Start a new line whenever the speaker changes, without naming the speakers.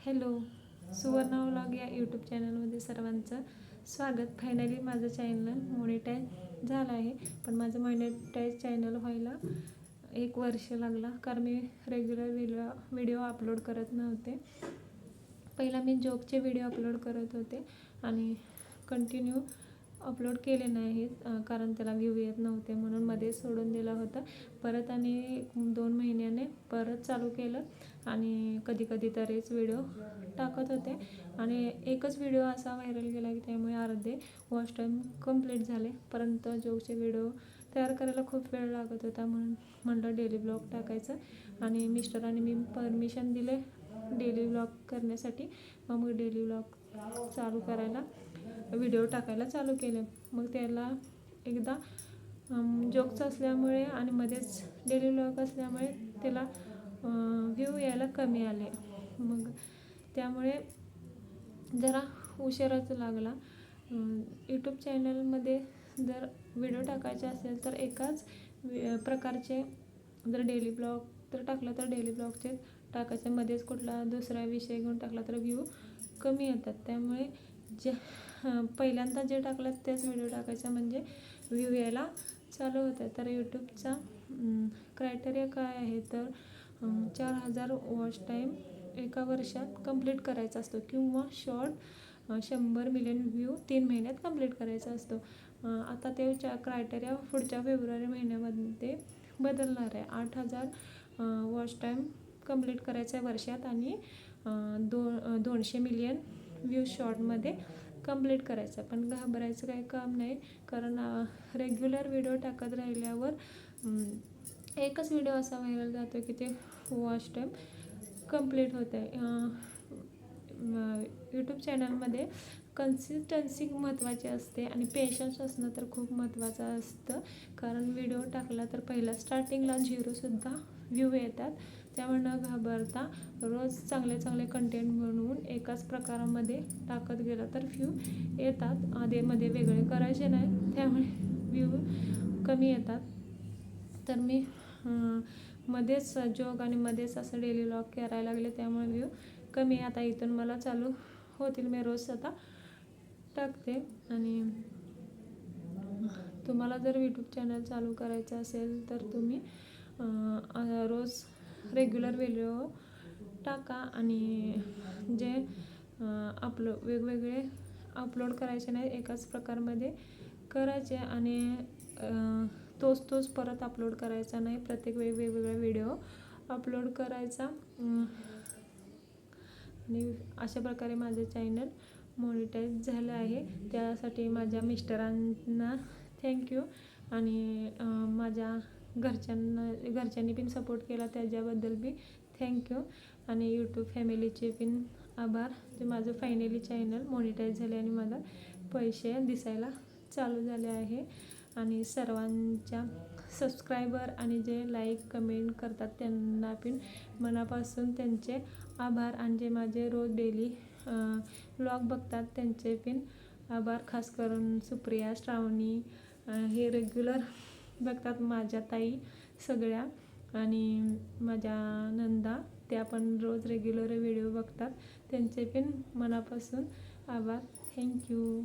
Hello, सुवर्ण vlog या YouTube चॅनलमध्ये सर्वांचं स्वागत. फायनली माझं चॅनल मॉनिटाईज झालं आहे, पण माझं मॉनिटाईज चॅनल व्हायला 1 वर्ष लागला, कारण मी रेग्युलर व्हिडिओ अपलोड करत नव्हते. पहिला मी जोकचे व्हिडिओ अपलोड करत होते आणि कंटिन्यू अपलोड केले नाहीत, कारण त्याला व्ह्यू येत नव्हते म्हणून मध्ये सोडून दिलं होतं. परत आणि 2 महिन्याने परत चालू केलं आणि कधी तरीच व्हिडिओ टाकत होते आणि एकच व्हिडिओ असा व्हायरल गेला की त्यामुळे अर्धे वॉच टाईम कंप्लीट झाले. परंतु जोकचे व्हिडिओ तयार करायला खूप वेळ लागत होता, म्हणून म्हटलं डेली ब्लॉग टाकायचं आणि मिस्टरांनी मी परमिशन दिले डेली ब्लॉग करण्यासाठी. मग डेली ब्लॉग चालू करायला व्हिडिओ टाकायला चालू केले. मग त्याला एकदा जोकचं असल्यामुळे आणि मध्येच डेली ब्लॉग असल्यामुळे त्याला व्ह्यू यायला कमी आले. मग त्यामुळे जरा उशिराच लागला. यूट्यूब चॅनलमध्ये जर व्हिडिओ टाकायचे असेल तर एकाच प्रकारचे जर डेली ब्लॉग तर टाकला तर डेली ब्लॉगचे टाकायचे, मध्येच कुठला दुसरा विषय घेऊन टाकला तर व्ह्यू कमी येतात. त्यामुळे जे पहिल्यांदा जे टाकलं तेच व्हिडिओ टाकायचा, म्हणजे व्ह्यू यायला चालू होतं. तर यूट्यूबचा क्रायटेरिया काय आहे तर 4000 वॉच टाईम एका वर्षात कंप्लीट करायचा असतो, किंवा शॉर्ट 100 मिलियन व्ह्यू 3 महिन्यात कंप्लीट करायचा असतो. आता ते क्रायटेरिया पुढच्या फेब्रुवारी महिन्यामध्ये बदलणार आहे. 8000 वॉच टाईम कंप्लीट करायचा आहे वर्षात आणि 200 मिलियन व्ह्यू शॉर्टमध्ये कंप्लीट करायचं. पण घाबरायचं काही काम नाही, कारण रेग्युलर व्हिडिओ टाकत राहिल्यावर एकच व्हिडिओ असा व्हायरल जातो की ते वॉच टाईम कंप्लीट होतं आहे. यूट्यूब चॅनलमध्ये कन्सिस्टन्सी महत्त्वाची असते आणि पेशन्स असणं तर खूप महत्त्वाचं असतं, कारण व्हिडिओ टाकला तर पहिला स्टार्टिंगला 0सुद्धा व्ह्यू येतात. त्यामुळे न घाबरता रोज चांगले कंटेंट बनवून एकाच प्रकारामध्ये टाकत गेलं तर व्ह्यू येतात. आधीमध्ये वेगळे करायचे नाही, त्यामुळे व्ह्यू कमी येतात. तर मी मध्येच जोग आणि मध्येच असं डेली व्लॉग करायला लागले, त्यामुळे व्ह्यू कमी. आता इथून मला चालू होतील, मी रोज आता टाकते. आणि तुम्हाला जर यूट्यूब चॅनल चालू करायचं असेल तर तुम्ही रोज रेग्युलर व्हिडिओ टाका आणि जे वेगवेगळे अपलोड करायचे नाही, एकाच प्रकारमध्ये करायचे आणि तोच परत अपलोड करायचा नाही, प्रत्येक वेगवेगळा व्हिडिओ अपलोड करायचा. आणि अशा प्रकारे माझं चॅनल मॉनिटाईज झालं आहे. त्यासाठी माझ्या मिस्टरांना थँक्यू आणि माझ्या घरच्यांनी पण सपोर्ट केला त्याच्याबद्दल बी थँक्यू. आणि यूट्यूब फॅमिलीचे पण आभार, जे माझं फायनली चॅनल मॉनिटाईज झाले आणि मला पैसे दिसायला चालू झाले आहे. आणि सर्वांच्या सबस्क्रायबर आणि जे लाईक कमेंट करतात त्यांना पण मनापासून त्यांचे आभार. आणि जे माझे रोज डेली व्लॉग बघतात त्यांचे पण आभार. खास करून सुप्रिया, श्रावणी हे रेग्युलर बघतात, माझ्या ताई सगळ्या आणि माझ्या नंदा, त्या पण रोज रेग्युलर व्हिडिओ बघतात, त्यांचे पण मनापासून आभार. थँक्यू.